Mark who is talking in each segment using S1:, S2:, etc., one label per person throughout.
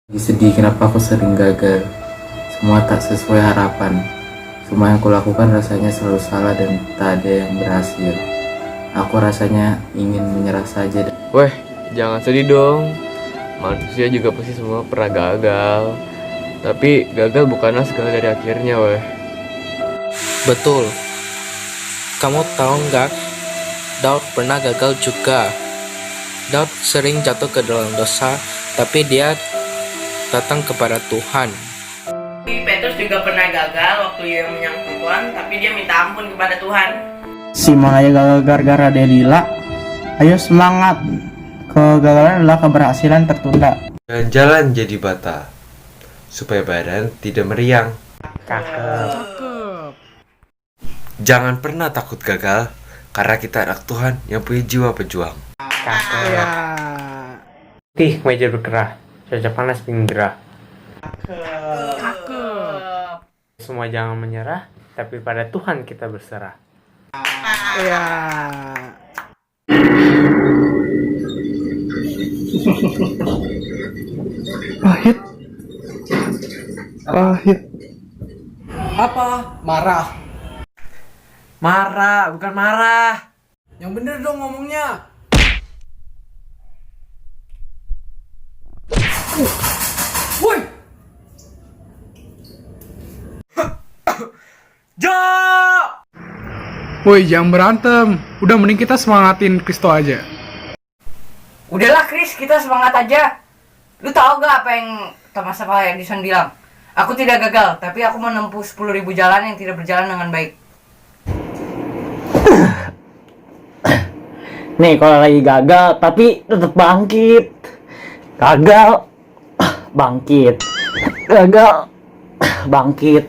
S1: Lagi sedih kenapa aku sering gagal. Semua tak sesuai harapan. Semua yang kulakukan rasanya selalu salah dan tak ada yang berhasil. Aku rasanya ingin menyerah saja.
S2: Weh, jangan sedih dong. Manusia juga pasti semua pernah gagal. Tapi gagal bukanlah segala dari akhirnya, weh.
S3: Betul. Kamu tahu nggak? Daud pernah gagal juga. Daud sering jatuh ke dalam dosa, tapi dia datang kepada Tuhan.
S4: Petrus juga pernah gagal waktu dia menyangkut Tuhan, tapi dia minta ampun kepada Tuhan.
S5: Simon aja gagal gara-gara Delila. Ayo semangat. Kegagalan adalah keberhasilan tertunda.
S6: Jalan-jalan jadi bata supaya badan tidak meriang. Jangan pernah takut gagal, karena kita anak Tuhan yang punya jiwa pejuang.
S7: Oke, meja berkerah, cuaca panas pingin gerah. Semua jangan menyerah, tapi pada Tuhan kita berserah.
S5: Pahit.
S8: Apa? Marah?
S6: Marah, bukan marah.
S8: Yang bener dong ngomongnya. Woi!
S6: Jo!
S9: Woi, jangan berantem. Udah mending kita semangatin Kristo aja.
S4: Udahlah Chris, kita semangat aja. Lu tahu gak apa yang Thomas Alva Edison bilang? Aku tidak gagal, tapi aku menempuh 10.000 jalan yang tidak berjalan dengan baik.
S5: Nih kalau lagi gagal tapi tetap bangkit. Gagal bangkit. Gagal bangkit.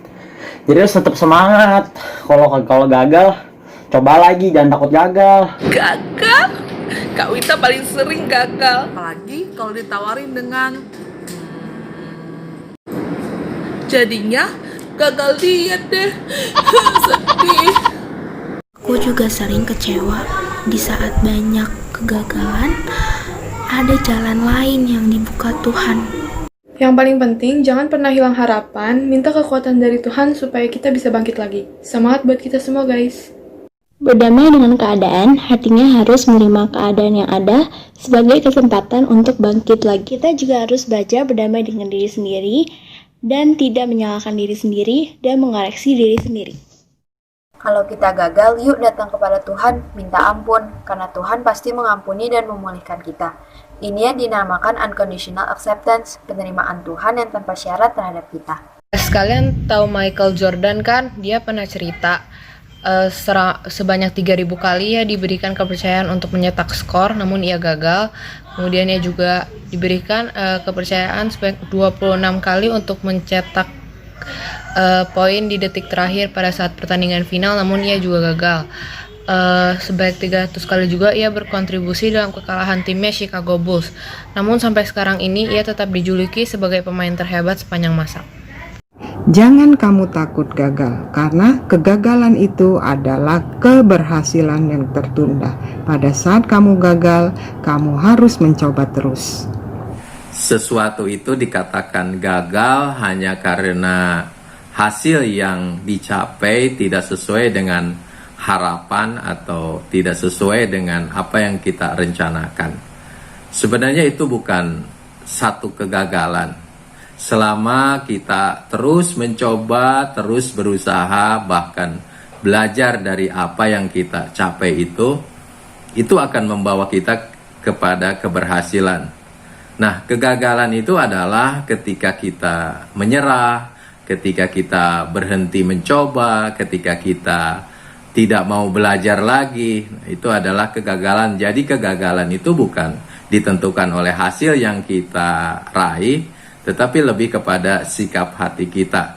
S5: Jadi harus tetap semangat. Kalau gagal coba lagi, jangan takut gagal.
S10: Gagal? Kak Wita paling sering gagal. Apalagi kalau ditawarin dengan jadinya gagal diet deh. Sedih.
S11: Aku juga sering kecewa di saat banyak kegagalan. Ada jalan lain yang dibuka Tuhan.
S12: Yang paling penting, jangan pernah hilang harapan. Minta kekuatan dari Tuhan supaya kita bisa bangkit lagi. Semangat buat kita semua, guys.
S11: Berdamai dengan keadaan, artinya harus menerima keadaan yang ada sebagai kesempatan untuk bangkit lagi. Kita juga harus belajar berdamai dengan diri sendiri dan tidak menyalahkan diri sendiri dan mengoreksi diri sendiri.
S13: Kalau kita gagal, yuk datang kepada Tuhan, minta ampun, karena Tuhan pasti mengampuni dan memulihkan kita. Ini yang dinamakan unconditional acceptance, penerimaan Tuhan yang tanpa syarat terhadap kita.
S14: Sekalian tahu Michael Jordan kan? Dia pernah cerita sebanyak 3.000 kali ya diberikan kepercayaan untuk mencetak skor, namun ia gagal. Kemudian ia juga diberikan kepercayaan sebanyak 26 kali untuk mencetak poin di detik terakhir pada saat pertandingan final, namun ia juga gagal. Sebanyak 300 kali juga ia berkontribusi dalam kekalahan timnya Chicago Bulls. Namun sampai sekarang ini ia tetap dijuluki sebagai pemain terhebat sepanjang masa.
S15: Jangan kamu takut gagal, karena kegagalan itu adalah keberhasilan yang tertunda. Pada saat kamu gagal, kamu harus mencoba terus.
S16: Sesuatu itu dikatakan gagal hanya karena hasil yang dicapai tidak sesuai dengan harapan atau tidak sesuai dengan apa yang kita rencanakan. Sebenarnya itu bukan satu kegagalan. Selama kita terus mencoba, terus berusaha, bahkan belajar dari apa yang kita capai itu akan membawa kita kepada keberhasilan. Nah, kegagalan itu adalah ketika kita menyerah, ketika kita berhenti mencoba, ketika kita tidak mau belajar lagi. Itu adalah kegagalan. Jadi kegagalan itu bukan ditentukan oleh hasil yang kita raih, tetapi lebih kepada sikap hati kita.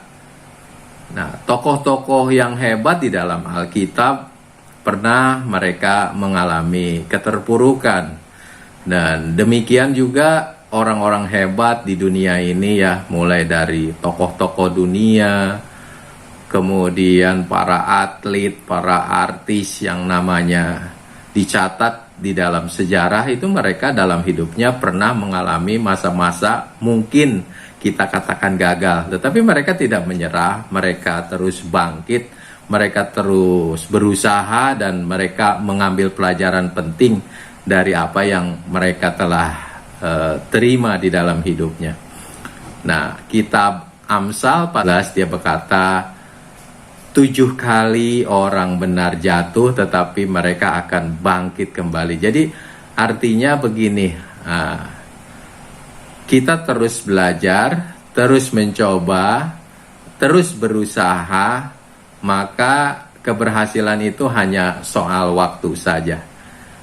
S16: Nah, tokoh-tokoh yang hebat di dalam Alkitab pernah mereka mengalami keterpurukan. Dan demikian juga orang-orang hebat di dunia ini ya, mulai dari tokoh-tokoh dunia, kemudian para atlet, para artis yang namanya dicatat di dalam sejarah itu mereka dalam hidupnya pernah mengalami masa-masa mungkin kita katakan gagal, tetapi mereka tidak menyerah, mereka terus bangkit, mereka terus berusaha, dan mereka mengambil pelajaran penting dari apa yang mereka telah terima di dalam hidupnya. Nah, kitab Amsal 14 dia berkata, 7 kali orang benar jatuh tetapi mereka akan bangkit kembali. Jadi artinya begini, kita terus belajar, terus mencoba, terus berusaha, maka keberhasilan itu hanya soal waktu saja.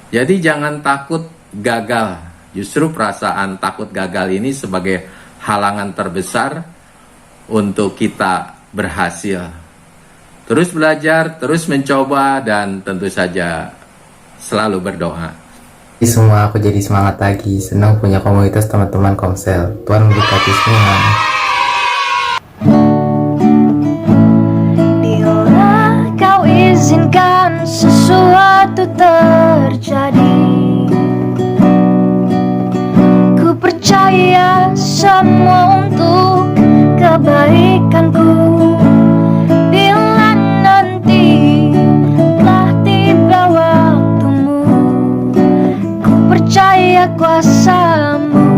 S16: Jadi jangan takut gagal. Justru perasaan takut gagal ini sebagai halangan terbesar untuk kita berhasil. Terus belajar, terus mencoba, dan tentu saja selalu berdoa.
S1: Semua aku jadi semangat lagi, senang punya komunitas teman-teman Komsel. Tuhan memberkati semua.
S17: Bila kau izinkan sesuatu terjadi, ku percaya semua untuk kebaikanku. Bila nanti telah tiba waktumu, ku percaya kuasamu.